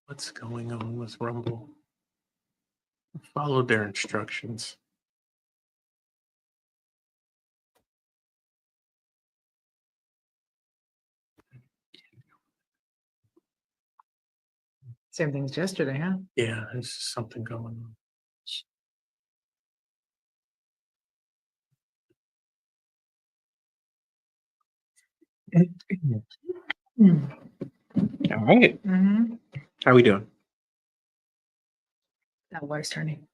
What's going on with Rumble? Follow their instructions. Same thing as yesterday, huh? Yeah, there's something going on. All right. How are we doing? That water's turning.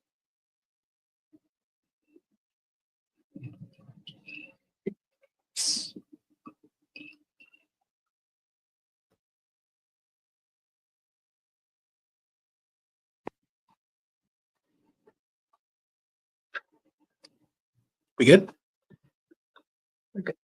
We good? We're good.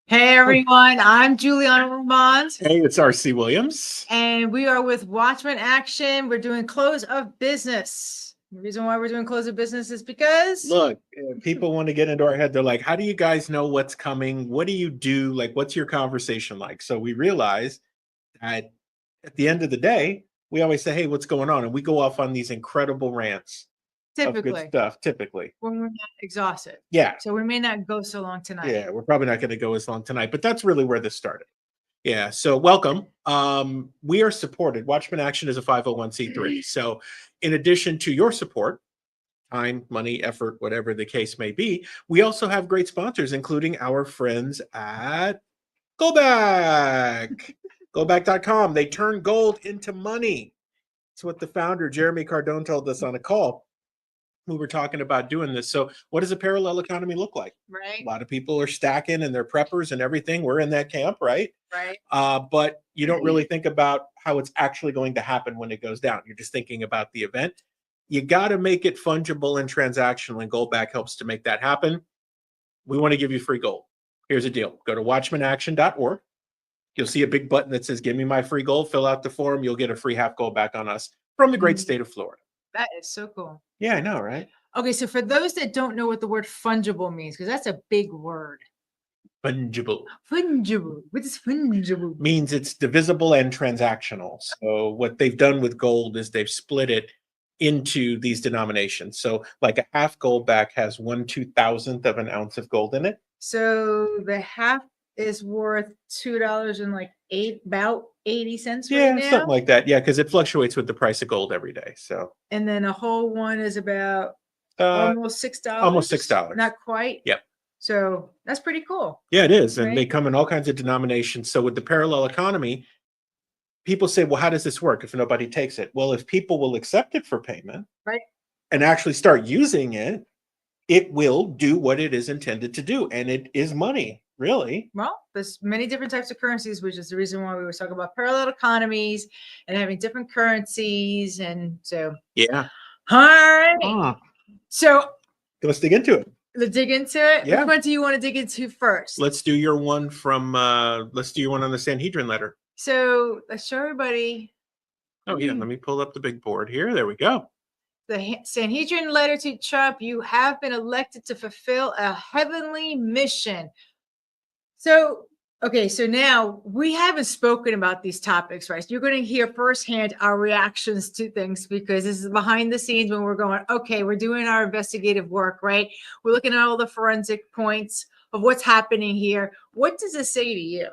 Hey everyone, I'm Julianna Ramond. Hey, it's RC Williams. And we are with Watchmen Action. We're doing close of business. The reason why we're doing close of business is because Look, people want to get into our head. They're like, how do you guys know what's coming? What do you do? Like, what's your conversation like? So we realize that at the end of the day, we always say, hey, what's going on? And we go off on these incredible rants of good typically stuff, typically. when we're not exhausted. Yeah. So we may not go so long tonight. Yeah, we're probably not going to go as long tonight, but that's really where this started. Yeah, so welcome. We are supported. Watchmen Action is a 501c3. So in addition to your support, time, money, effort, whatever the case may be, we also have great sponsors, including our friends at Goldback. Goldback.com. They turn gold into money. That's what the founder, Jeremy Cardone, told us on a call. We were talking about doing this. So what does a parallel economy look like? Right. A lot of people are stacking and they're preppers and everything. We're in that camp, right? Right. But you don't really think about how it's actually going to happen when it goes down. You're just thinking about the event. You got to make it fungible and transactional, and Goldback helps to make that happen. We want to give you free gold. Here's the deal. Go to watchmenaction.org. You'll see a big button that says, give me my free gold. Fill out the form. You'll get a free half gold back on us from the great state of Florida. That is so cool. Yeah, I know, right? Okay, so for those that don't know what the word fungible means, because that's a big word. Fungible. Fungible. What is fungible? Means it's divisible and transactional. So what they've done with gold is they've split it into these denominations. So like a half Goldback has 1/2000th of an ounce of gold in it. So the half is worth $2 and like about 80 cents right Yeah, now. something like that. Yeah, because it fluctuates with the price of gold every day. So And then a whole one is about almost $6. almost $6. Not quite. Yep. So that's pretty cool. Yeah, it is. And Right. they come in all kinds of denominations. So with the parallel economy, people say, well, how does this work if nobody takes it? Well, if people will accept it for payment, Right. and actually start using it, it will do what it is intended to do. And it is money, really. Well, there's many different types of currencies, which is the reason why we were talking about parallel economies and having different currencies. And so, Yeah. all right. So let's dig into it. Let's dig into it. Yeah. Which one do you want to dig into first? Let's do your one from, let's do your one on the Sanhedrin letter. So let's show everybody. Oh, yeah. Let me pull up the big board here. There we go. The Sanhedrin letter to Trump. You have been elected to fulfill a heavenly mission. So, okay, so now we haven't spoken about these topics, right? So you're going to hear firsthand our reactions to things because this is behind the scenes when we're going, okay, we're doing our investigative work, right? We're looking at all the forensic points of what's happening here. What does it say to you?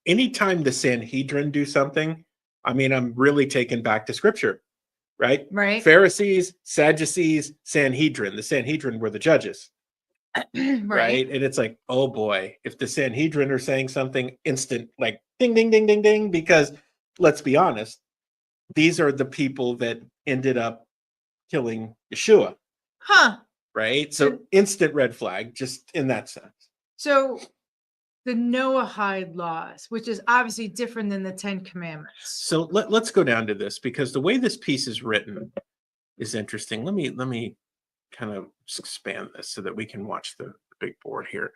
anytime the Sanhedrin do something, I mean, I'm really taken back to scripture, right? Right. Pharisees, Sadducees, Sanhedrin. The Sanhedrin were the judges, Right. right? And it's like, oh boy, if the Sanhedrin are saying something, instant, like ding, ding, ding, ding, ding, because let's be honest, these are the people that ended up killing Yeshua, Huh. right? So instant red flag, just in that sense. So the Noahide laws, which is obviously different than the 10 Commandments. So let's go down to this, because the way this piece is written is interesting. Let me kind of expand this so that we can watch the big board here.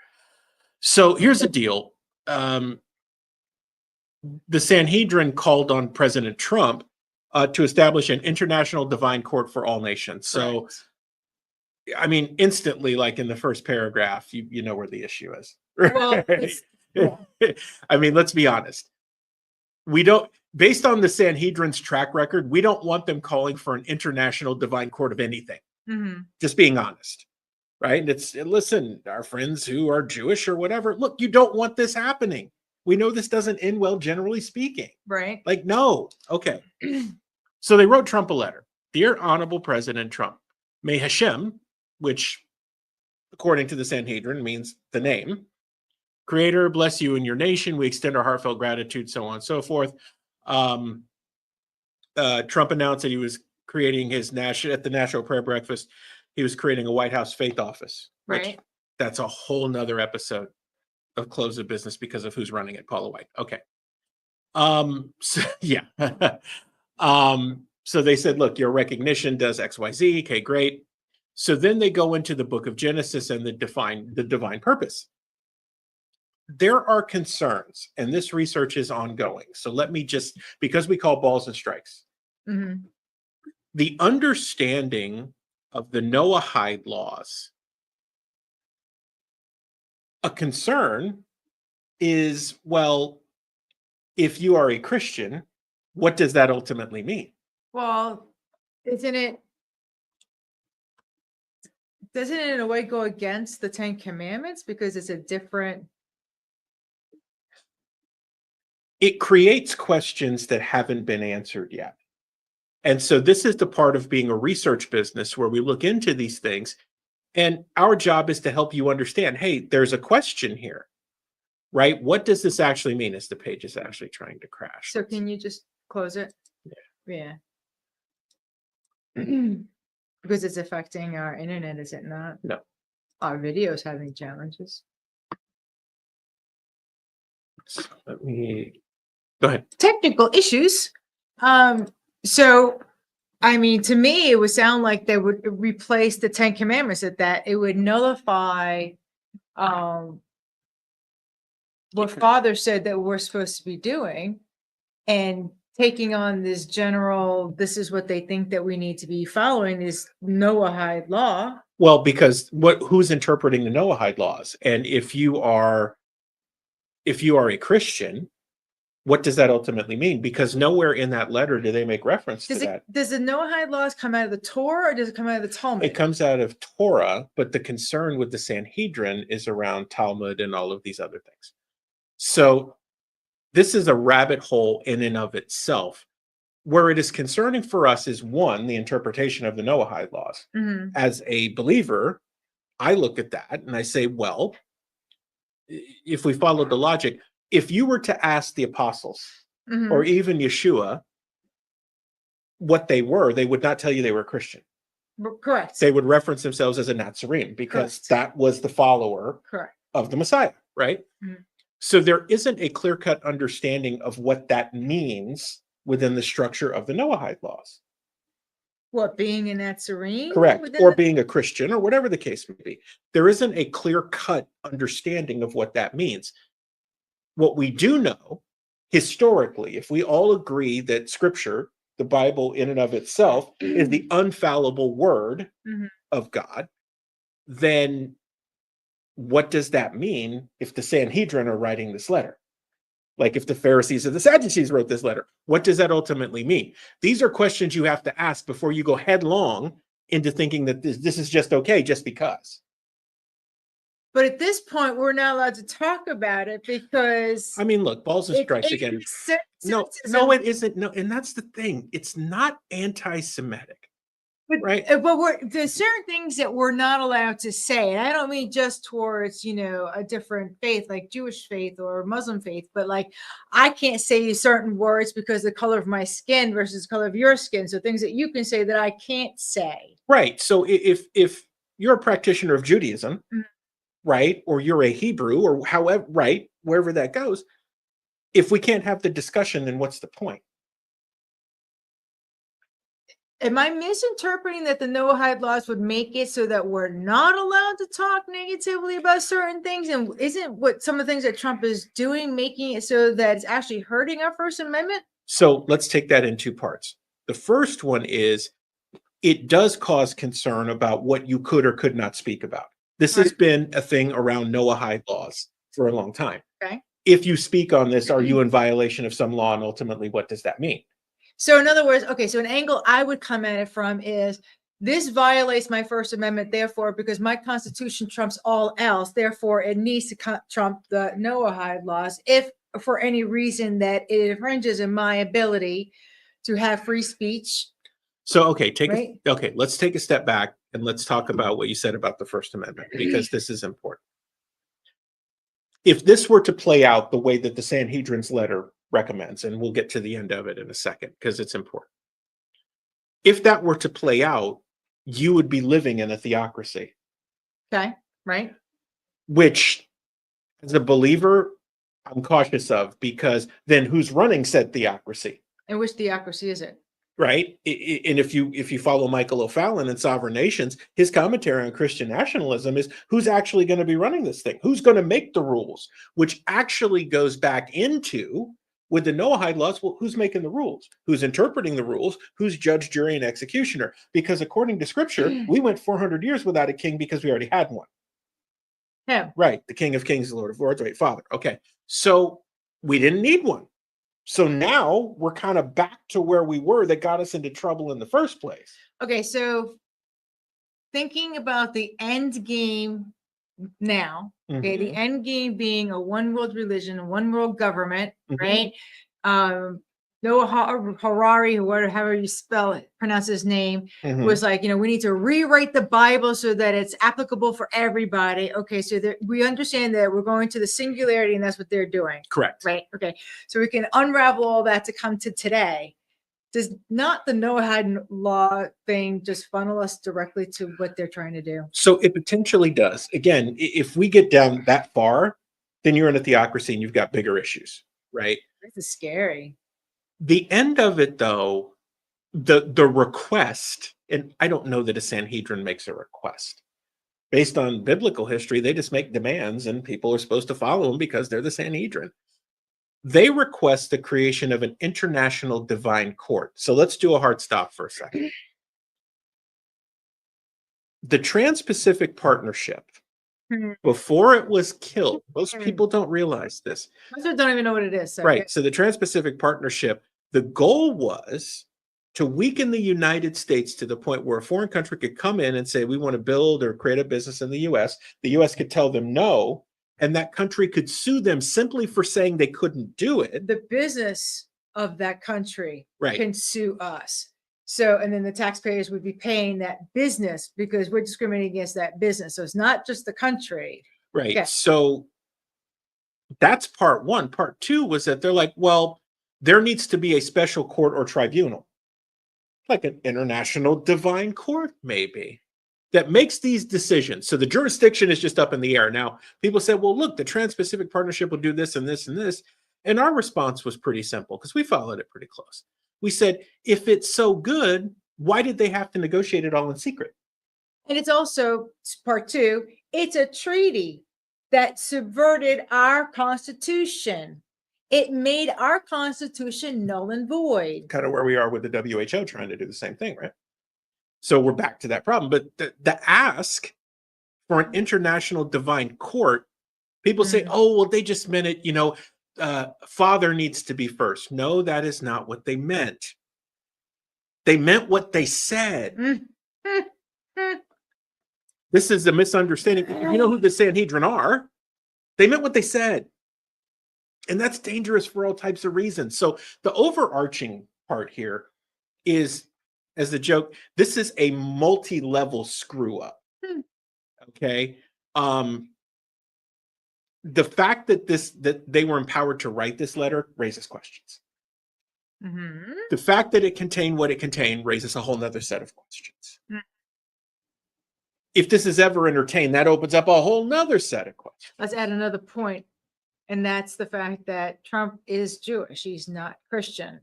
So here's the deal. The Sanhedrin called on President Trump to establish an international divine court for all nations. So, Correct. I mean, instantly, like in the first paragraph, you know where the issue is. Well, yeah. I mean, let's be honest. We don't, based on the Sanhedrin's track record, we don't want them calling for an international divine court of anything. Mhm. Just being honest, right? And it's, listen, our friends who are Jewish or whatever, look, you don't want this happening. We know this doesn't end well, generally speaking. Right. Like, no. Okay. So they wrote Trump a letter. Dear Honorable President Trump, may Hashem, which according to the Sanhedrin means the name, Creator, bless you and your nation. We extend our heartfelt gratitude, so on and so forth. Trump announced that he was creating his at the National Prayer Breakfast, he was creating a White House faith office. Right. That's a whole nother episode of Close of Business because of who's running it, Paula White. Okay. So yeah. So they said, look, your recognition does XYZ. Okay, great. So then they go into the book of Genesis and the divine purpose. There are concerns, and this research is ongoing. So let me just, because we call balls and strikes, Mhm. the understanding of the Noahide laws, a concern is, well, if you are a Christian, what does that ultimately mean? Well, doesn't it in a way go against the 10 Commandments because it's a different? It creates questions that haven't been answered yet. And so this is the part of being a research business where we look into these things, and our job is to help you understand, hey, there's a question here, right? What does this actually mean? As the page is actually trying to crash. So can you just close it? Yeah. Because it's affecting our internet, is it not? No. Our video's having challenges. So let me go ahead. Technical issues. So I mean, to me, it would sound like they would replace the 10 Commandments at that. It would nullify what Father said that we're supposed to be doing, and taking on this general, this is what they think that we need to be following, is Noahide law. Well, because who's interpreting the Noahide laws? And if you are a Christian, what does that ultimately mean? Because nowhere in that letter do they make reference to that. Does the Noahide laws come out of the Torah, or does it come out of the Talmud? It comes out of Torah, but the concern with the Sanhedrin is around Talmud and all of these other things. So this is a rabbit hole in and of itself. Where it is concerning for us is, one, the interpretation of the Noahide laws. Mhm. As a believer, I look at that and I say, well, if we follow the logic, if you were to ask the apostles Mhm. or even Yeshua what they were, they would not tell you they were Christian. Correct. They would reference themselves as a Nazarene because Correct. that was the follower Correct. of the Messiah, right? Mhm. So there isn't a clear-cut understanding of what that means within the structure of the Noahide laws. What, being a Nazarene? Correct. Or being a Christian, or whatever the case may be. There isn't a clear-cut understanding of what that means. What we do know, historically, if we all agree that Scripture, the Bible in and of itself, is the infallible word Mhm. of God, then what does that mean if the Sanhedrin are writing this letter? Like if the Pharisees or the Sadducees wrote this letter, what does that ultimately mean? These are questions you have to ask before you go headlong into thinking that this is just okay just because. But at this point, we're not allowed to talk about it because I mean, look, balls and it's strikes again. No, anti-Semitism. it isn't. No, and that's the thing. It's not anti-Semitic. But, right. But there's certain things that we're not allowed to say. And I don't mean just towards, a different faith, like Jewish faith or Muslim faith, but like I can't say certain words because the color of my skin versus the color of your skin. So things that you can say that I can't say. Right. So if you're a practitioner of Judaism, Mhm. right, or you're a Hebrew or however, right, wherever that goes, if we can't have the discussion, then what's the point? Am I misinterpreting that the Noahide laws would make it so that we're not allowed to talk negatively about certain things? And isn't what some of the things that Trump is doing making it so that it's actually hurting our First Amendment? So let's take that in two parts. The first one is it does cause concern about what you could or could not speak about. This has been a thing around Noahide laws for a long time. Okay. If you speak on this, are you in violation of some law? And ultimately, what does that mean? So in other words, okay, so an angle I would come at it from is this violates my First Amendment, therefore, because my Constitution trumps all else, therefore it needs to trump the Noahide laws if for any reason that it infringes in my ability to have free speech. So, okay, Right. Let's take a step back and let's talk about what you said about the First Amendment, because this is important. If this were to play out the way that the Sanhedrin's letter recommends, and we'll get to the end of it in a second because it's important. If that were to play out, you would be living in a theocracy. Okay, right. Which, as a believer, I'm cautious of, because then who's running said theocracy? And which theocracy is it? Right. And if you follow Michael O'Fallon and Sovereign Nations, his commentary on Christian nationalism is who's actually going to be running this thing? Who's going to make the rules? Which actually goes back into, with the Noahide laws, well, who's making the rules? Who's interpreting the rules? Who's judge, jury, and executioner? Because according to scripture, we went 400 years without a king because we already had one. Yeah. Right. The King of Kings, the Lord of Lords, right, Father. Okay. So we didn't need one. So now we're kind of back to where we were that got us into trouble in the first place. Okay, so thinking about the end game now, okay, the end game being a one world religion, a one world government, right? Noah Harari, however you pronounce his name, was like, we need to rewrite the Bible so that it's applicable for everybody. Okay, so we understand that we're going to the singularity, and that's what they're doing. Correct. Right. Okay, so we can unravel all that to come to today. Does not the Noahide law thing just funnel us directly to what they're trying to do? So it potentially does. Again, if we get down that far, then you're in a theocracy and you've got bigger issues, right? This is scary. The end of it, though, the request, and I don't know that a Sanhedrin makes a request. Based on biblical history, they just make demands and people are supposed to follow them because they're the Sanhedrin. They request the creation of an international divine court. So let's do a hard stop for a second. The Trans-Pacific Partnership, before it was killed, most people don't realize this. Most don't even know what it is. So. Right. So the Trans-Pacific Partnership, the goal was to weaken the United States to the point where a foreign country could come in and say, we want to build or create a business in the US. The US could tell them no, and that country could sue them simply for saying they couldn't do it. The business of that country right. can sue us. So, and then the taxpayers would be paying that business because we're discriminating against that business. So it's not just the country. Right. Okay. So that's part one. Part two was that they're like, well, there needs to be a special court or tribunal, like an international divine court, maybe, that makes these decisions. So the jurisdiction is just up in the air. Now, people say, well, look, the Trans-Pacific Partnership will do this and this and this. And our response was pretty simple because we followed it pretty close. We said, if it's so good, why did they have to negotiate it all in secret? And it's also part two. It's a treaty that subverted our Constitution. It made our Constitution null and void. Kind of where we are with the WHO trying to do the same thing, right? So we're back to that problem. But the ask for an international divine court, people say, oh, well, they just meant it, father needs to be first. No, that is not what they meant. They meant what they said. This is a misunderstanding. If you know who the Sanhedrin are, they meant what they said. And that's dangerous for all types of reasons. So the overarching part here is, as the joke, this is a multi-level screw up. Okay. The fact that they were empowered to write this letter raises questions. Mm-hmm. The fact that it contained what it contained raises a whole nother set of questions. Mm. If this is ever entertained, that opens up a whole nother set of questions. Let's add another point, and that's the fact that Trump is Jewish. He's not Christian.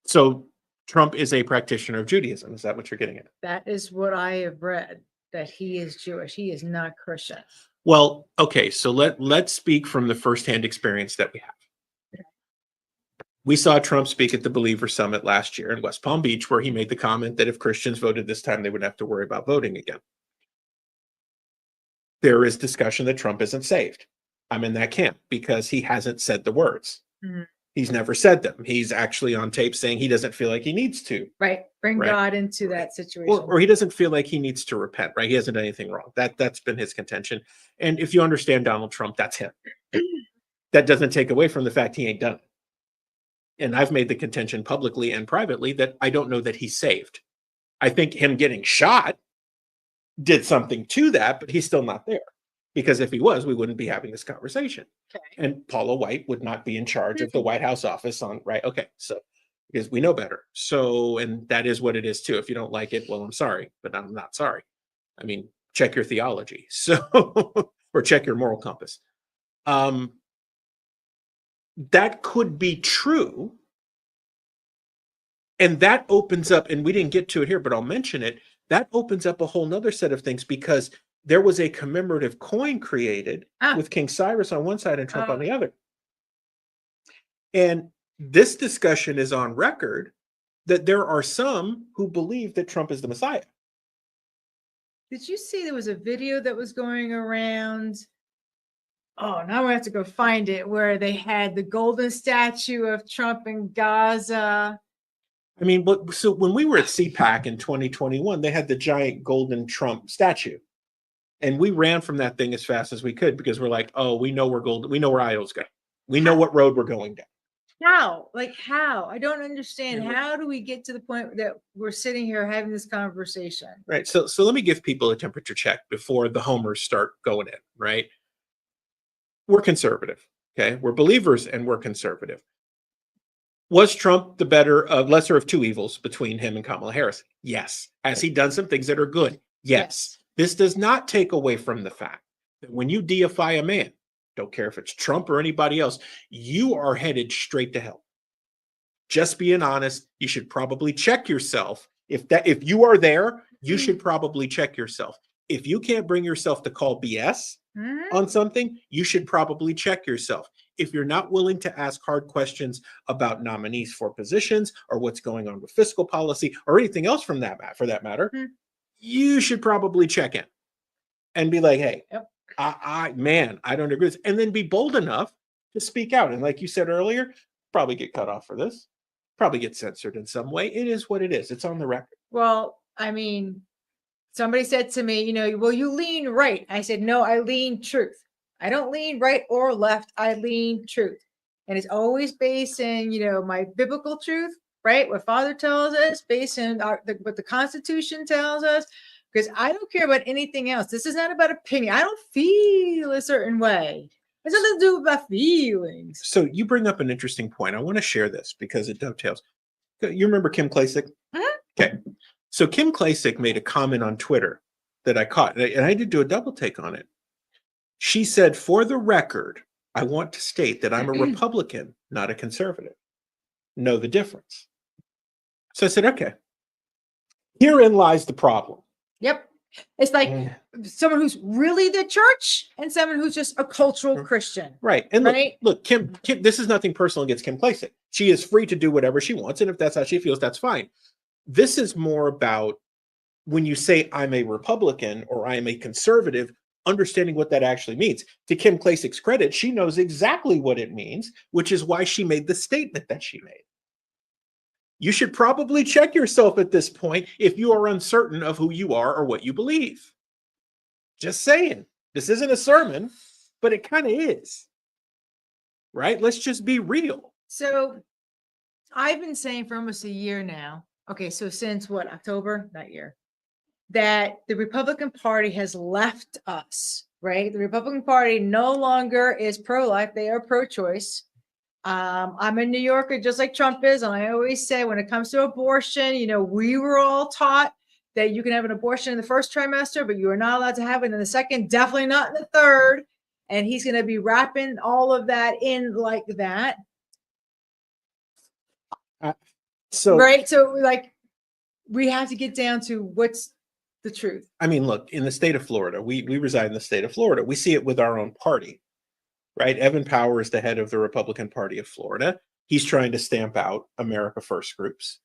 So Trump is a practitioner of Judaism. Is that what you're getting at? That is what I have read, that he is Jewish. He is not Christian. Well, okay, so let's speak from the firsthand experience that we have. We saw Trump speak at the Believer Summit last year in West Palm Beach, where he made the comment that if Christians voted this time, they wouldn't have to worry about voting again. There is discussion that Trump isn't saved. I'm in that camp because he hasn't said the words. Mm-hmm. He's never said them. He's actually on tape saying he doesn't feel like he needs to. Right. Bring Right. God into that situation. Or he doesn't feel like he needs to repent, right? He hasn't done anything wrong. That's been his contention. And if you understand Donald Trump, that's him. That doesn't take away from the fact he ain't done it. And I've made the contention publicly and privately that I don't know that he's saved. I think him getting shot did something to that, but he's still not there. Because if he was, we wouldn't be having this conversation. Okay. And Paula White would not be in charge of the White House office on, right? Okay, so because we know better. So, and that is what it is too. If you don't like it, well, I'm sorry, but I'm not sorry. I mean, check your theology. So, or check your moral compass. That could be true. And that opens up, and we didn't get to it here, but I'll mention it. That opens up a whole nother set of things because there was a commemorative coin created with King Cyrus on one side and Trump on the other. And this discussion is on record that there are some who believe that Trump is the Messiah. Did you see there was a video that was going around? Oh, now we have to go find it, where they had the golden statue of Trump in Gaza. I mean, but so when we were at CPAC in 2021, they had the giant golden Trump statue. And we ran from that thing as fast as we could because we're like, oh, we know where golden, we know where idols go. We know what road we're going down. How? Like how? I don't understand. How do we get to the point that we're sitting here having this conversation? Right. So let me give people a temperature check before the homers start going in, right? We're conservative. Okay. We're believers and we're conservative. Was Trump the lesser of two evils between him and Kamala Harris? Yes. Has he done some things that are good? Yes. This does not take away from the fact that when you deify a man, don't care if it's Trump or anybody else, you are headed straight to hell. Just being honest, you should probably check yourself. If you are there, you should probably check yourself. If you can't bring yourself to call BS on something, you should probably check yourself. If you're not willing to ask hard questions about nominees for positions or what's going on with fiscal policy or anything else for that matter, you should probably check in and be like, hey, I don't agree with this. And then be bold enough to speak out. And like you said earlier, probably get cut off for this, probably get censored in some way. It is what it is. It's on the record. Well, I mean, somebody said to me, well, you lean right. I said, no, I lean truth. I don't lean right or left. I lean truth. And it's always based in, my biblical truth, right? What Father tells us, based in what the Constitution tells us, because I don't care about anything else. This is not about opinion. I don't feel a certain way. It has nothing to do with my feelings. So you bring up an interesting point. I want to share this because it dovetails. You remember Kim Klacik? Okay. So Kim Klacik made a comment on Twitter that I caught, and I did do a double take on it. She said, for the record, I want to state that I'm a Republican, not a conservative. Know the difference. So I said, okay, herein lies the problem. Yep. It's like someone who's really the church and someone who's just a cultural Christian. Right. And look, Kim, this is nothing personal against Kim Klacik. She is free to do whatever she wants. And if that's how she feels, that's fine. This is more about when you say I'm a Republican or I am a conservative, understanding what that actually means. To Kim Klasik's credit, she knows exactly what it means, which is why she made the statement that she made. You should probably check yourself at this point if you are uncertain of who you are or what you believe. Just saying. This isn't a sermon, but it kind of is. Right? Let's just be real. So I've been saying for almost a year now, okay, so since what, October, that year, that the Republican Party has left us, right? The Republican Party no longer is pro-life, they are pro-choice. I'm a New Yorker, just like Trump is, and I always say when it comes to abortion, you know, we were all taught that you can have an abortion in the first trimester, but you are not allowed to have it in the second, definitely not in the third. And he's going to be wrapping all of that in like that. So like we have to get down to what's the truth. I mean, look, in the state of Florida, we reside in the state of Florida. We see it with our own party, right? Evan Power is the head of the Republican Party of Florida. He's trying to stamp out America First groups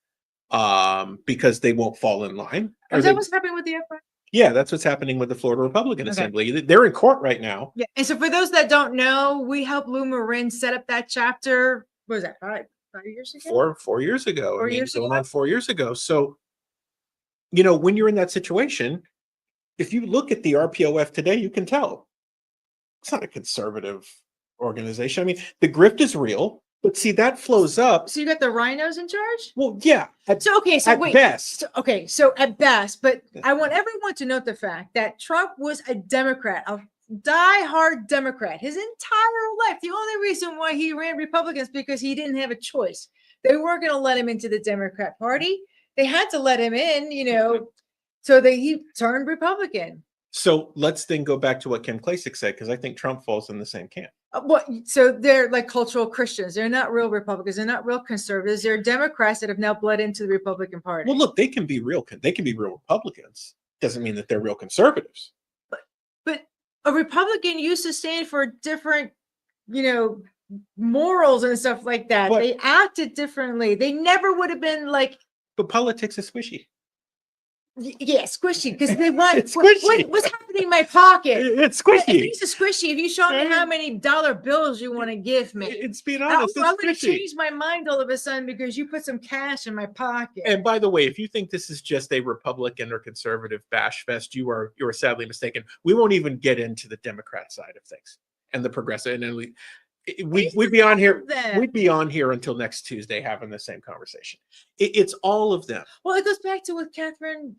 because they won't fall in line. Is that what's happening with the FBI? Yeah, that's what's happening with the Florida Republican Assembly. They're in court right now. Yeah, and so for those that don't know, we helped Lou Marin set up that chapter. What was that, 5 years ago? 4 years ago. 4 years ago. Going on 4 years ago. So, you know, when you're in that situation, if you look at the RPOF today, you can tell it's not a conservative organization. I mean, the grift is real, but see, that flows up. So you got the rhinos in charge? Well, yeah. So wait. Best. So at best, but I want everyone to note the fact that Trump was a Democrat, a diehard Democrat his entire life. The only reason why he ran Republicans because he didn't have a choice. They weren't going to let him into the Democrat Party. They had to let him in, you know, so that he turned Republican. So let's then go back to what Kim Klacik said, because I think Trump falls in the same camp. So they're like cultural Christians. They're not real Republicans. They're not real conservatives. They're Democrats that have now bled into the Republican Party. Well, look, they can be real Republicans. Doesn't mean that they're real conservatives. But a Republican used to stand for different, you know, morals and stuff like that. They acted differently. They never would have been like. But politics is squishy. Yeah, squishy, because they want It's squishy. what's happening in my pocket. It's squishy. It's squishy. If you show me how many dollar bills you want to give me, it's being honest. I'm going to change my mind all of a sudden because you put some cash in my pocket. And by the way, if you think this is just a Republican or conservative bash fest, you are sadly mistaken. We won't even get into the Democrat side of things and the progressive. And we'd be on here. We'd be on here until next Tuesday having the same conversation. It's all of them. Well, it goes back to what Catherine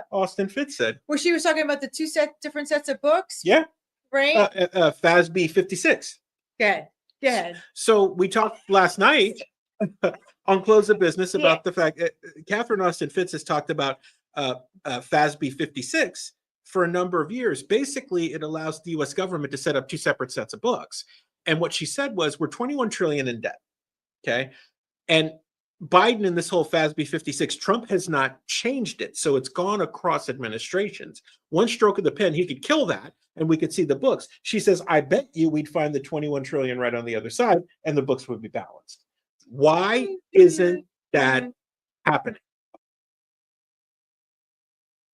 Austin Fitz said, where she was talking about the different sets of books. Yeah, right. FASB 56. Good. So we talked last night on Close of Business about the fact that Catherine Austin Fitz has talked about FASB 56 for a number of years. Basically, it allows the U.S. government to set up two separate sets of books. And what she said was, we're 21 trillion in debt. Okay. And Biden in this whole FASB 56, Trump has not changed it. So it's gone across administrations. One stroke of the pen, he could kill that and we could see the books. She says, I bet you we'd find the 21 trillion right on the other side and the books would be balanced. Why isn't that happening?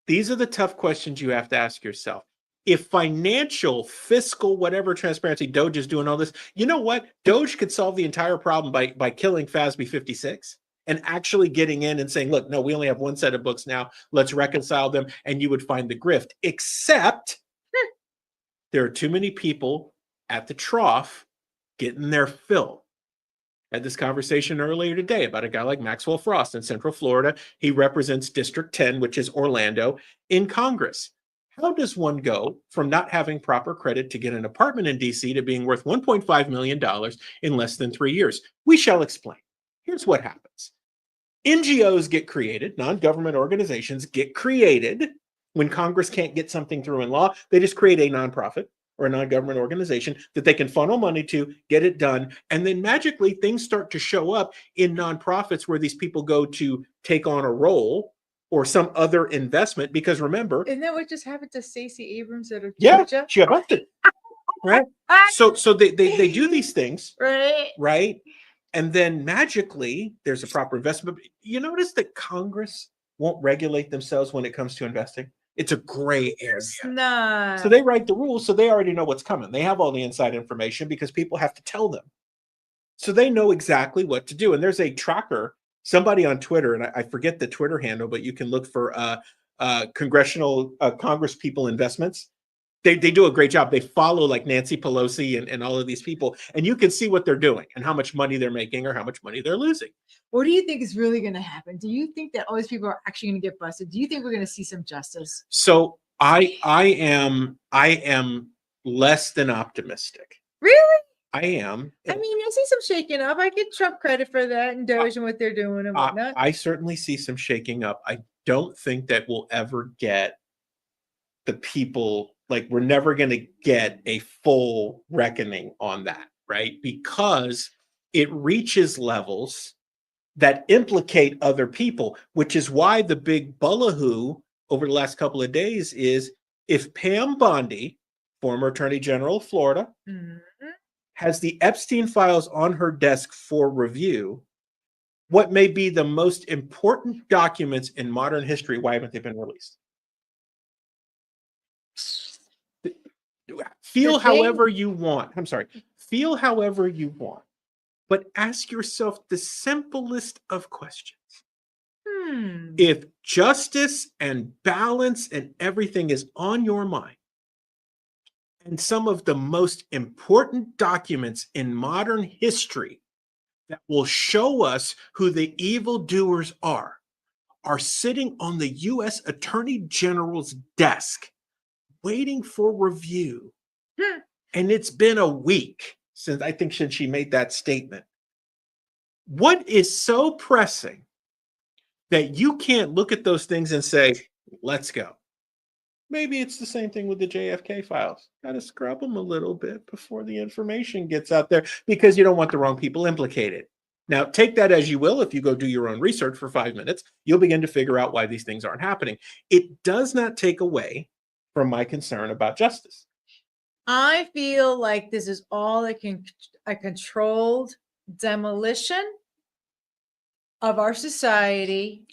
These are the tough questions you have to ask yourself. If financial, fiscal, whatever transparency, Doge is doing all this, you know what? Doge could solve the entire problem by killing FASB 56 and actually getting in and saying, look, no, we only have one set of books now. Let's reconcile them. And you would find the grift, except there are too many people at the trough getting their fill. I had this conversation earlier today about a guy like Maxwell Frost in Central Florida. He represents District 10, which is Orlando, in Congress. How does one go from not having proper credit to get an apartment in DC to being worth $1.5 million in less than 3 years? We shall explain. Here's what happens. NGOs get created, non-government organizations get created when Congress can't get something through in law. They just create a nonprofit or a non-government organization that they can funnel money to, get it done, and then magically things start to show up in nonprofits where these people go to take on a role or some other investment, because remember, isn't that what just happened to Stacey Abrams out of Georgia? Yeah, she got busted. Right? So they do these things, right? And then magically there's a proper investment. You notice that Congress won't regulate themselves when it comes to investing. It's a gray area. No. So they write the rules, so they already know what's coming. They have all the inside information because people have to tell them. So they know exactly what to do. And there's a tracker somebody on Twitter, and I forget the Twitter handle, but you can look for congressional Congress people investments. They do a great job. They follow like Nancy Pelosi and all of these people, and you can see what they're doing and how much money they're making or how much money they're losing. What do you think is really going to happen? Do you think that all these people are actually going to get busted? Do you think we're going to see some justice? So I am less than optimistic. Really? I am. I mean, I see some shaking up. I give Trump credit for that and Doge and what they're doing and whatnot. I certainly see some shaking up. I don't think that we'll ever get the people, like we're never going to get a full reckoning on that, right? Because it reaches levels that implicate other people, which is why the big bullahu over the last couple of days is if Pam Bondi, former Attorney General of Florida, has the Epstein files on her desk for review, what may be the most important documents in modern history, why haven't they been released? Feel however you want. I'm sorry. Feel however you want. But ask yourself the simplest of questions. If justice and balance and everything is on your mind, and some of the most important documents in modern history that will show us who the evildoers are sitting on the U.S. Attorney General's desk waiting for review. And it's been a week since she made that statement. What is so pressing that you can't look at those things and say, let's go? Maybe it's the same thing with the JFK files. Got to scrub them a little bit before the information gets out there because you don't want the wrong people implicated. Now, take that as you will. If you go do your own research for 5 minutes, you'll begin to figure out why these things aren't happening. It does not take away from my concern about justice. I feel like this is all a controlled demolition of our society,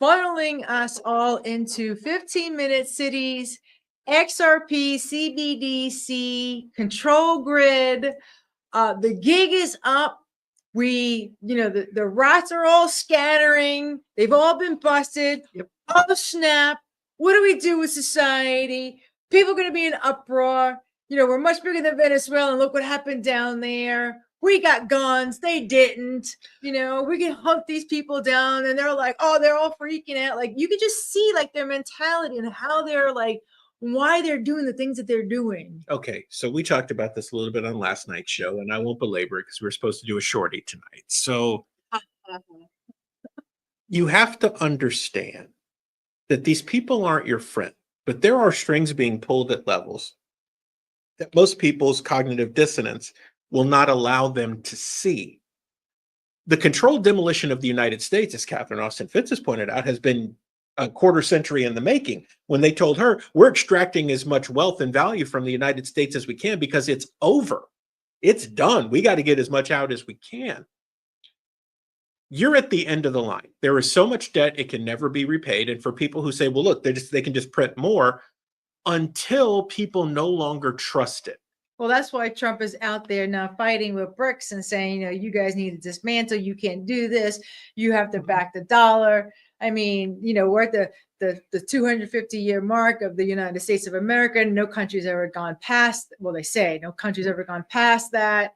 funneling us all into 15-minute cities, XRP, CBDC, control grid. The gig is up. The rats are all scattering. They've all been busted. Yep. Oh, snap. What do we do with society? People are going to be in uproar. We're much bigger than Venezuela, and look what happened down there. We got guns. They didn't. We can hunt these people down, and they're like, oh, they're all freaking out. Like, you could just see like their mentality and how they're like, why they're doing the things that they're doing. Okay, so we talked about this a little bit on last night's show, and I won't belabor it because we're supposed to do a shorty tonight. So you have to understand that these people aren't your friend, but there are strings being pulled at levels that most people's cognitive dissonance will not allow them to see. The controlled demolition of the United States, as Catherine Austin Fitts has pointed out, has been a quarter century in the making, when they told her, we're extracting as much wealth and value from the United States as we can because it's over. It's done. We got to get as much out as we can. You're at the end of the line. There is so much debt, it can never be repaid. And for people who say, well, look, they can just print more, until people no longer trust it. Well, that's why Trump is out there now fighting with BRICS and saying, you guys need to dismantle. You can't do this. You have to back the dollar. I mean, we're at the 250-year mark of the United States of America. No country's ever gone past. Well, they say no country's ever gone past that.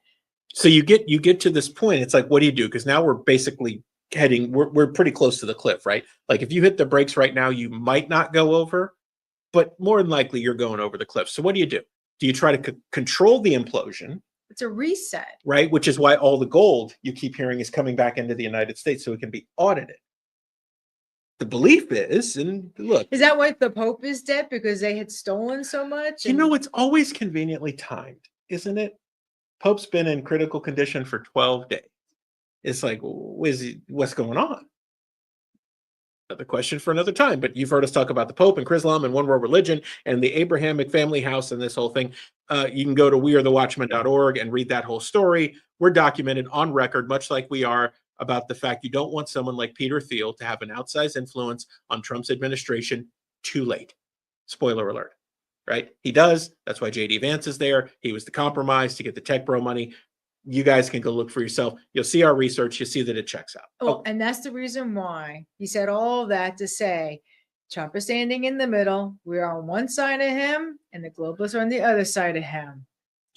So you get to this point. It's like, what do you do? Because now we're basically we're pretty close to the cliff, right? Like if you hit the brakes right now, you might not go over, but more than likely you're going over the cliff. So what do? Do you try to control the implosion? It's a reset. Right, which is why all the gold you keep hearing is coming back into the United States so it can be audited. The belief is, and look. Is that why the Pope is dead? Because they had stolen so much? It's always conveniently timed, isn't it? Pope's been in critical condition for 12 days. It's like, what's going on? Another question for another time, but you've heard us talk about the Pope and Chrislam and One World Religion and the Abrahamic family house and this whole thing. You can go to wearethewatchmen.org and read that whole story. We're documented on record, much like we are about the fact you don't want someone like Peter Thiel to have an outsized influence on Trump's administration too late. Spoiler alert, right? He does. That's why J.D. Vance is there. He was the compromise to get the tech bro money. you guys can go look for yourself. You'll see our research. You'll see that it checks out. Well, and that's the reason why he said all that to say Trump is standing in the middle. We're on one side of him, and the globalists are on the other side of him.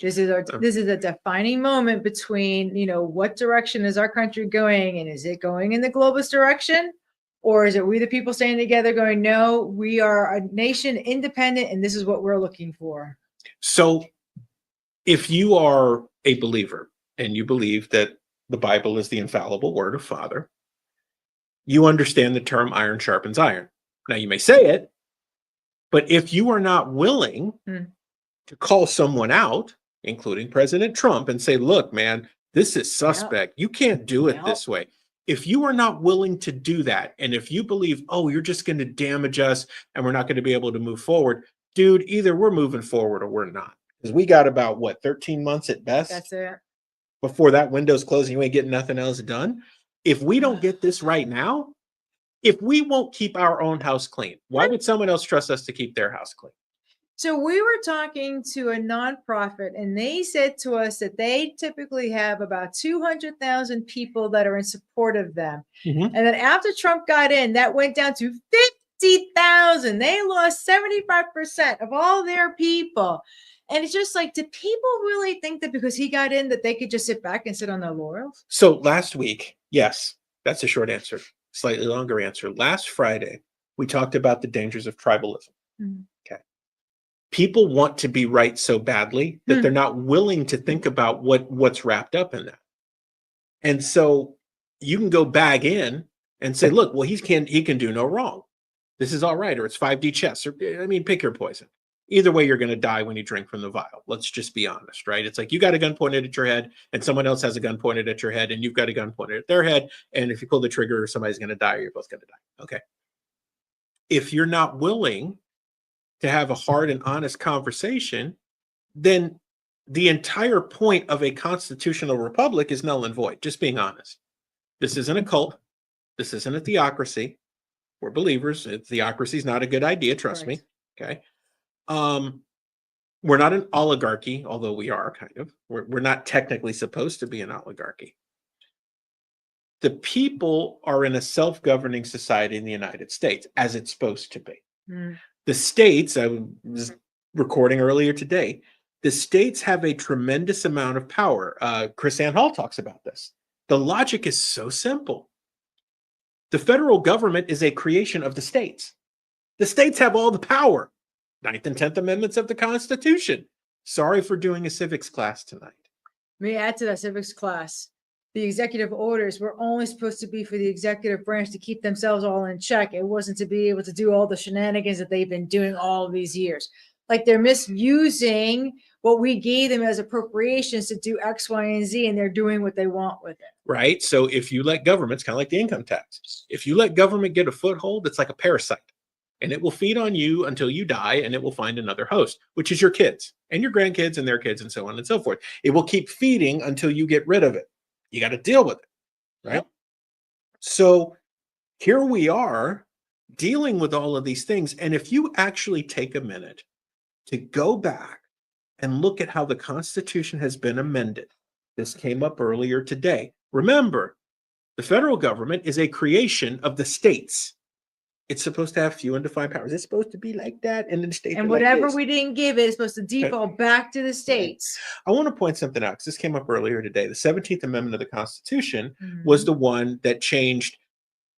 This is a defining moment between, what direction is our country going, and is it going in the globalist direction, or is it we the people standing together going, no, we are a nation independent, and this is what we're looking for. So, if you are a believer and you believe that the Bible is the infallible word of Father, you understand the term iron sharpens iron. Now, you may say it, but if you are not willing to call someone out, including President Trump, and say, look, man, this is suspect. You can't do it this way. If you are not willing to do that, and if you believe, oh, you're just going to damage us and we're not going to be able to move forward, dude, either we're moving forward or we're not. Because we got about, 13 months at best? That's it. Before that window's closing, you ain't getting nothing else done. If we don't get this right now, if we won't keep our own house clean, why would someone else trust us to keep their house clean? So we were talking to a nonprofit, and they said to us that they typically have about 200,000 people that are in support of them. And then after Trump got in, that went down to 50,000. They lost 75% of all their people. And it's just like, do people really think that because he got in that they could just sit back and sit on their laurels? So last week, yes, that's a short answer. Slightly longer answer. Last Friday, we talked about the dangers of tribalism. Okay. People want to be right so badly that they're not willing to think about what's wrapped up in that. And so you can go bag in and say, look, well, he can do no wrong. This is all right. Or it's 5D chess. Or pick your poison. Either way, you're going to die when you drink from the vial. Let's just be honest, right? It's like you got a gun pointed at your head and someone else has a gun pointed at your head and you've got a gun pointed at their head. And if you pull the trigger, somebody's going to die or you're both going to die. Okay. If you're not willing to have a hard and honest conversation, then the entire point of a constitutional republic is null and void. Just being honest. This isn't a cult. This isn't a theocracy. We're believers. Theocracy is not a good idea. Trust me. Okay. We're not an oligarchy, although we are kind of. We're not technically supposed to be an oligarchy. The people are in a self-governing society in the United States, as it's supposed to be. The states, I was recording earlier today, the states have a tremendous amount of power. Chris Ann Hall talks about this. The logic is so simple. The federal government is a creation of the states. The states have all the power. 9th and 10th Amendments of the Constitution. Sorry for doing a civics class tonight. Let me add to that civics class. The executive orders were only supposed to be for the executive branch to keep themselves all in check. It wasn't to be able to do all the shenanigans that they've been doing all of these years. Like they're misusing what we gave them as appropriations to do X, Y, and Z, and they're doing what they want with it. Right. So if you let government, it's kind of like the income tax. If you let government get a foothold, it's like a parasite. And it will feed on you until you die, and it will find another host, which is your kids and your grandkids and their kids and so on and so forth. It will keep feeding until you get rid of it. You got to deal with it, right? Yep. So here we are dealing with all of these things. And if you actually take a minute to go back and look at how the Constitution has been amended, this came up earlier today. Remember, the federal government is a creation of the states. It's supposed to have few and defined powers. It's supposed to be like that, and then the states. And whatever we didn't give it is supposed to default back to the states. I want to point something out because this came up earlier today. The 17th Amendment of the Constitution was the one that changed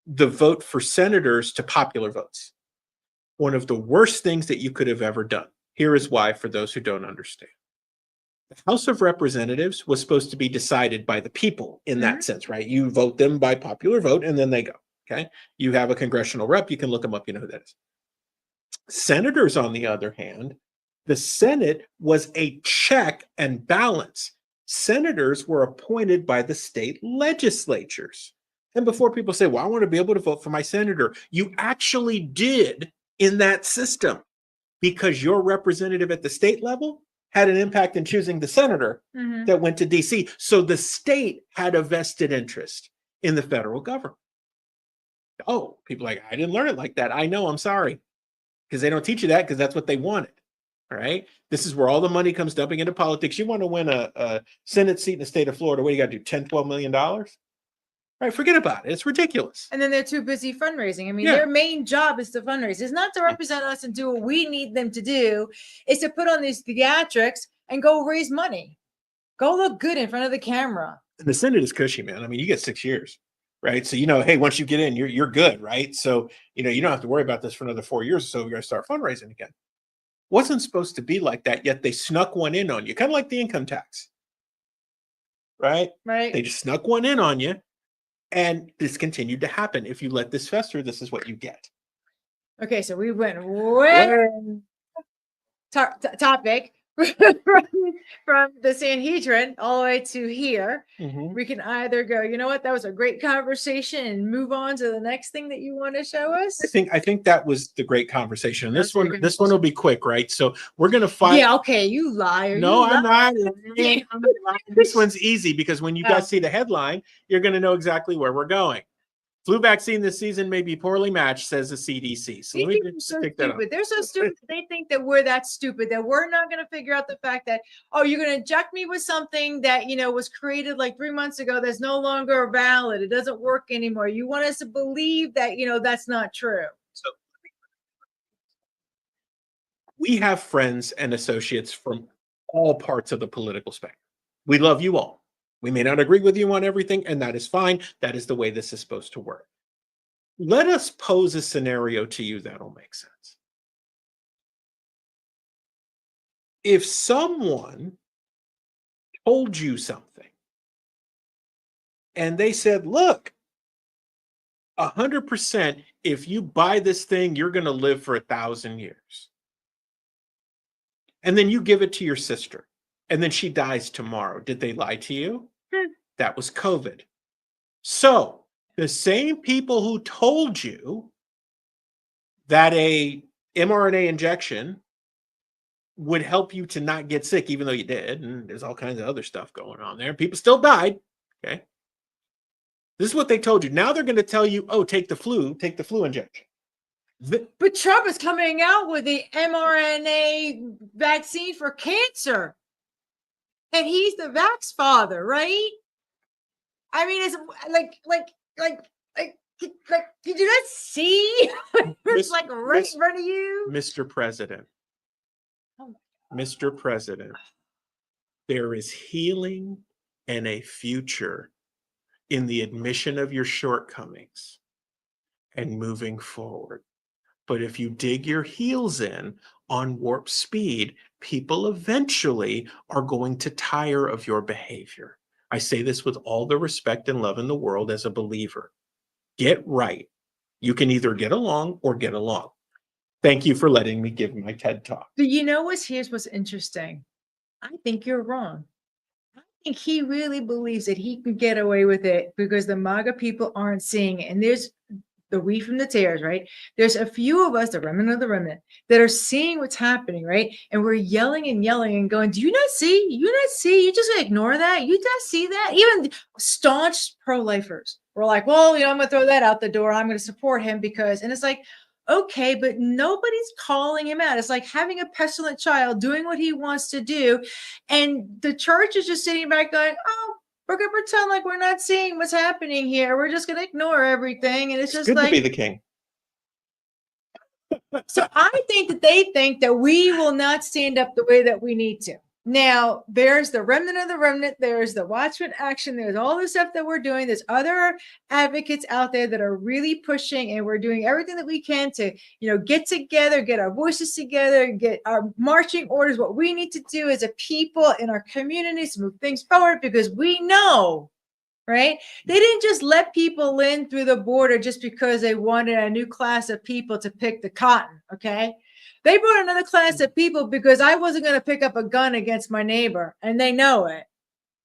the vote for senators to popular votes. One of the worst things that you could have ever done. Here is why, for those who don't understand. The House of Representatives was supposed to be decided by the people in that sense, right? You vote them by popular vote, and then they go. Okay, you have a congressional rep, you can look them up, you know who that is. Senators, on the other hand, the Senate was a check and balance. Senators were appointed by the state legislatures. And before people say, well, I want to be able to vote for my senator, you actually did in that system because your representative at the state level had an impact in choosing the senator that went to DC. So the state had a vested interest in the federal government. Oh, people are like, I didn't learn it like that. I know, I'm sorry. Because they don't teach you that because that's what they wanted. All right. This is where all the money comes dumping into politics. You want to win a Senate seat in the state of Florida, what do you got to do? $10-12 million? Right, forget about it. It's ridiculous. And then they're too busy fundraising. I mean, Yeah. their main job is to fundraise. It's not to represent us and do what we need them to do. It's to put on these theatrics and go raise money. Go look good in front of the camera. And the Senate is cushy, man. I mean, you get 6 years, right? So, hey, once you get in, you're good, right? So, you don't have to worry about this for another 4 years or so. We're going to start fundraising again. Wasn't supposed to be like that, yet they snuck one in on you, kind of like the income tax, right? Right. They just snuck one in on you. And this continued to happen. If you let this fester, this is what you get. Okay, so we went way topic from the Sanhedrin all the way to here. Mm-hmm. We can either go, you know what, that was a great conversation, and move on to the next thing that you want to show us. I think that was the great conversation. This one will be quick, right? So we're gonna fight. Yeah, okay, you liar. No, you I'm not. Yeah. I'm not lying. This one's easy because when you guys see the headline, you're gonna know exactly where we're going. Flu vaccine this season may be poorly matched, says the CDC. So let me just pick that up. They're so stupid. They think that we're that stupid, that we're not going to figure out the fact that, oh, you're going to inject me with something that, was created like 3 months ago that's no longer valid. It doesn't work anymore. You want us to believe that, that's not true. So we have friends and associates from all parts of the political spectrum. We love you all. We may not agree with you on everything, and that is fine. That is the way this is supposed to work. Let us pose a scenario to you that'll make sense. If someone told you something and they said, look, 100%, if you buy this thing, you're going to live for 1,000 years. And then you give it to your sister, and then she dies tomorrow. Did they lie to you? That was COVID. So the same people who told you that a mRNA injection would help you to not get sick, even though you did, and there's all kinds of other stuff going on there, people still died. Okay. This is what they told you. Now they're going to tell you, oh, take the flu injection. But Trump is coming out with the mRNA vaccine for cancer. And he's the vax father, right? I mean, it's did you not see? It's like right in front of you. Mr. President. Mr. President, there is healing and a future in the admission of your shortcomings and moving forward. But if you dig your heels in on warp speed, people eventually are going to tire of your behavior. I say this with all the respect and love in the world as a believer. Get right. You can either get along or get along. Thank you for letting me give my TED Talk. But here's what's interesting. I think you're wrong. I think he really believes that he can get away with it because the MAGA people aren't seeing it. And there's the wheat from the tares, right? There's a few of us, the remnant of the remnant, that are seeing what's happening, right? And we're yelling and yelling and going, do you not see? You not see? You just ignore that? You not see that? Even staunch pro-lifers were like, well, I'm going to throw that out the door. I'm going to support him because, and it's like, okay, but nobody's calling him out. It's like having a pestilent child doing what he wants to do. And the church is just sitting back going, oh, we're going to pretend like we're not seeing what's happening here. We're just going to ignore everything. And it's just good like, to be the king. So I think that they think that we will not stand up the way that we need to. Now, there's the remnant of the remnant. There's the Watchmen Action. There's all the stuff that we're doing. There's other advocates out there that are really pushing, and we're doing everything that we can to, get together, get our voices together, get our marching orders. What we need to do as a people in our communities to move things forward, because we know, right? They didn't just let people in through the border just because they wanted a new class of people to pick the cotton, okay? They brought another class of people because I wasn't going to pick up a gun against my neighbor, and they know it.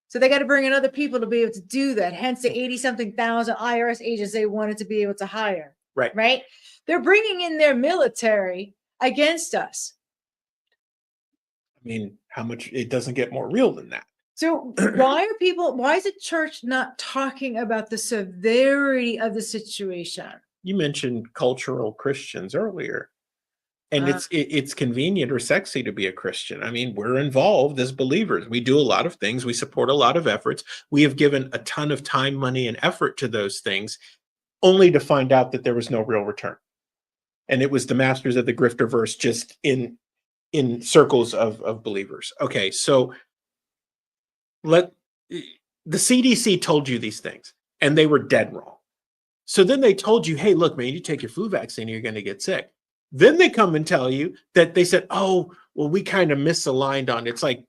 So they got to bring in other people to be able to do that. Hence the 80-something thousand IRS agents they wanted to be able to hire. Right. Right? They're bringing in their military against us. I mean, how much? It doesn't get more real than that. So why is the church not talking about the severity of the situation? You mentioned cultural Christians earlier. And it's convenient or sexy to be a Christian. I mean, we're involved as believers. We do a lot of things. We support a lot of efforts. We have given a ton of time, money, and effort to those things, only to find out that there was no real return. And it was the masters of the grifterverse just in circles of believers. Okay, so the CDC told you these things, and they were dead wrong. So then they told you, hey, look, man, you take your flu vaccine, you're going to get sick. Then they come and tell you that they said, oh, well, we kind of misaligned on it. It's like,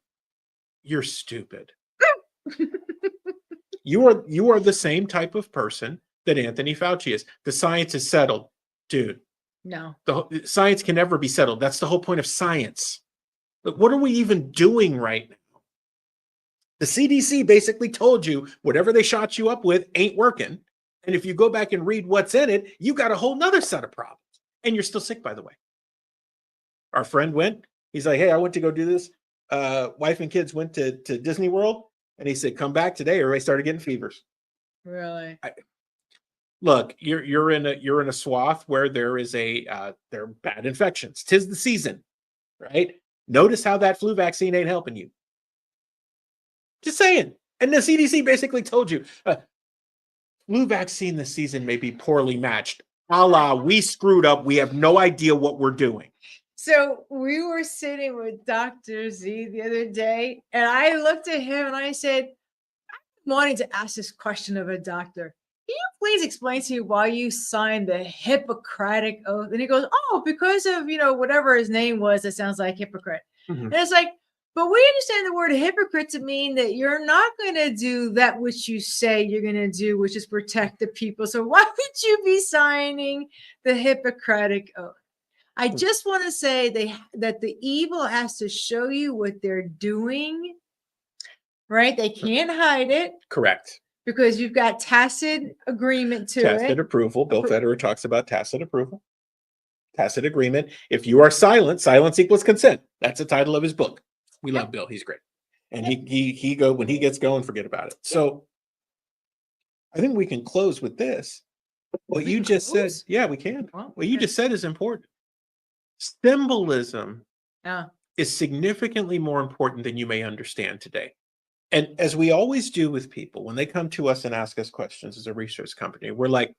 you're stupid. You are the same type of person that Anthony Fauci is. The science is settled. Dude. No. The science can never be settled. That's the whole point of science. But what are we even doing right now? The CDC basically told you whatever they shot you up with ain't working. And if you go back and read what's in it, you got a whole nother set of problems. And you're still sick, by the way. Our friend went. He's like, hey, I went to go do this. Wife and kids went to Disney World. And he said, come back today. Everybody started getting fevers. Really? Look, you're in a swath where there are bad infections. 'Tis the season, right? Notice how that flu vaccine ain't helping you. Just saying. And the CDC basically told you, flu vaccine this season may be poorly matched. A la, we screwed up. We have no idea what we're doing. So we were sitting with Dr. Z the other day, and I looked at him and I said, I'm wanting to ask this question of a doctor. Can you please explain to me why you signed the Hippocratic Oath? And he goes, oh, because of, whatever his name was, that sounds like hypocrite. Mm-hmm. And it's like, but we understand the word hypocrite to mean that you're not going to do that which you say you're going to do, which is protect the people. So why would you be signing the Hippocratic Oath? I just want to say that the evil has to show you what they're doing, right? They can't hide it. Correct. Because you've got tacit agreement to it. Tacit approval. Bill Federer talks about tacit approval. Tacit agreement. If you are silent, silence equals consent. That's the title of his book. We love Bill. He's great. And when he gets going, forget about it. So I think we can close with this. What you just said. Yeah, we can. What you just said is important. Symbolism is significantly more important than you may understand today. And as we always do with people, when they come to us and ask us questions as a research company, we're like,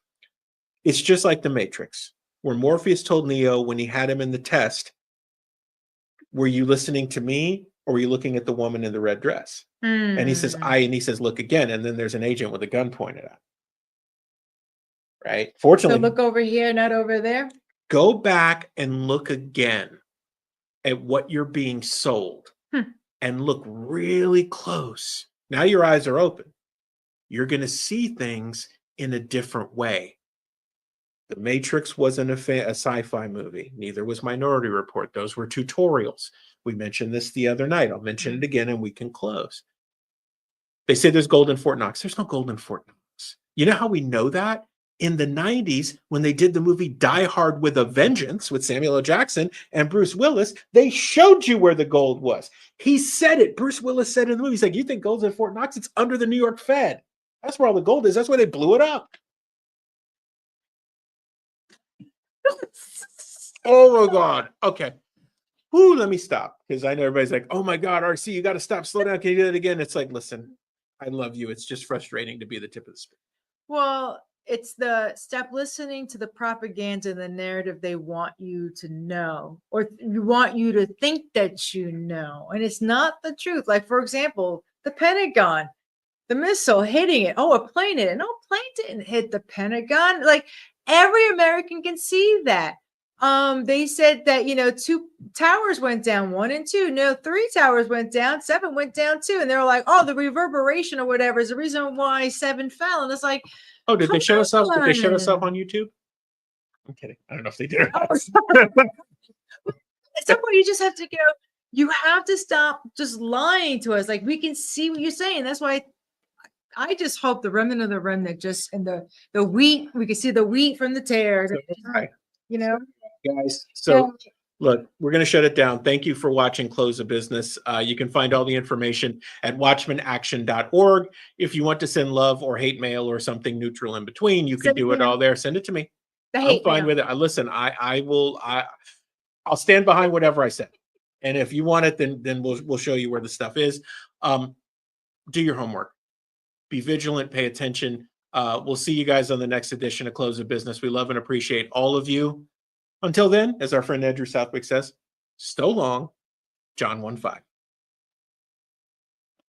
it's just like the Matrix, where Morpheus told Neo when he had him in the test, were you listening to me or were you looking at the woman in the red dress? And he says, and he says, look again. And then there's an agent with a gun pointed at him. Right? Fortunately. So look over here, not over there. Go back and look again at what you're being sold and look really close. Now your eyes are open. You're going to see things in a different way. The Matrix wasn't a sci-fi movie. Neither was Minority Report. Those were tutorials. We mentioned this the other night. I'll mention it again and we can close. They say there's gold in Fort Knox. There's no gold in Fort Knox. You know how we know that? In the 90s, when they did the movie Die Hard with a Vengeance with Samuel L. Jackson and Bruce Willis, they showed you where the gold was. He said it. Bruce Willis said in the movie, he's like, you think gold's in Fort Knox? It's under the New York Fed. That's where all the gold is. That's why they blew it up. Oh, my God. Okay. Ooh, let me stop. Because I know everybody's like, oh, my God, RC, you got to stop. Slow down. Can you do that again? It's like, listen, I love you. It's just frustrating to be the tip of the spear. Well, it's the stop listening to the propaganda and the narrative they want you to know, or want you to think that you know. And it's not the truth. Like, for example, the Pentagon, the missile hitting it. Oh, a plane hit it. No, plane didn't hit the Pentagon. Like, every American can see that. They said that, 2 towers went down, 1 and 2. No, 3 towers went down, 7 went down too. And they're like, oh, the reverberation or whatever is the reason why 7 fell. And it's like, oh, did they show us off? Did they show us off on YouTube? I'm kidding. I don't know if they did. At some point, you just have to go. You have to stop just lying to us. Like, we can see what you're saying. That's why I just hope the remnant of the remnant, just in the wheat, we can see the wheat from the tares. Right. Guys. So look, we're going to shut it down. Thank you for watching Close of Business. You can find all the information at watchmenaction.org. If you want to send love or hate mail or something neutral in between, you can do it all there. Send it to me. I'm fine with it. Listen, I will. I'll stand behind whatever I said. And if you want it, then we'll show you where the stuff is. Do your homework. Be vigilant. Pay attention. We'll see you guys on the next edition of Close of Business. We love and appreciate all of you. Until then, as our friend Andrew Southwick says, stow long, John 1:5.